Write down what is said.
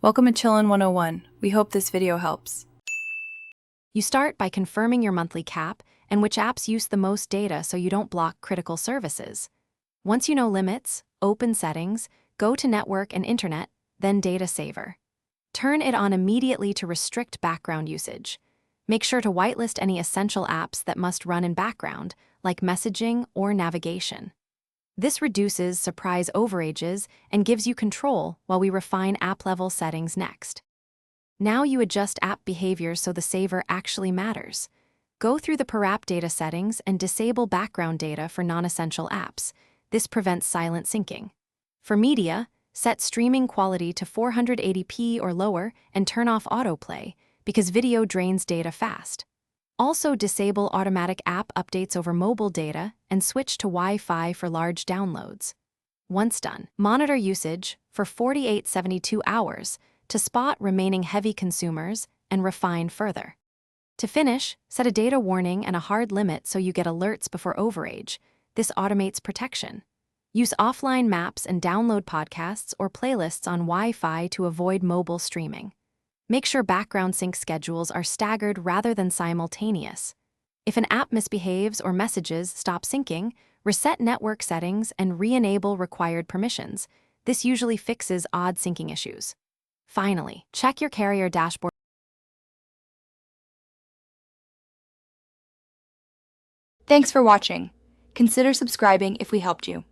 Welcome to Chillin' 101. We hope this video helps. You start by confirming your monthly cap and which apps use the most data so you don't block critical services. Once you know limits, open settings, go to Network and Internet, then Data Saver. Turn it on immediately to restrict background usage. Make sure to whitelist any essential apps that must run in background, like messaging or navigation. This reduces surprise overages and gives you control while we refine app-level settings next. Now you adjust app behavior so the saver actually matters. Go through the per-app data settings and disable background data for non-essential apps. This prevents silent syncing. For media, set streaming quality to 480p or lower and turn off autoplay because video drains data fast. Also disable automatic app updates over mobile data and switch to Wi-Fi for large downloads. Once done, monitor usage for 48-72 hours to spot remaining heavy consumers and refine further. To finish, set a data warning and a hard limit so you get alerts before overage. This automates protection. Use offline maps and download podcasts or playlists on Wi-Fi to avoid mobile streaming. Make sure background sync schedules are staggered rather than simultaneous. If an app misbehaves or messages stop syncing, reset network settings and re-enable required permissions. This usually fixes odd syncing issues. Finally, check your carrier dashboard. Thanks for watching. Consider subscribing if we helped you.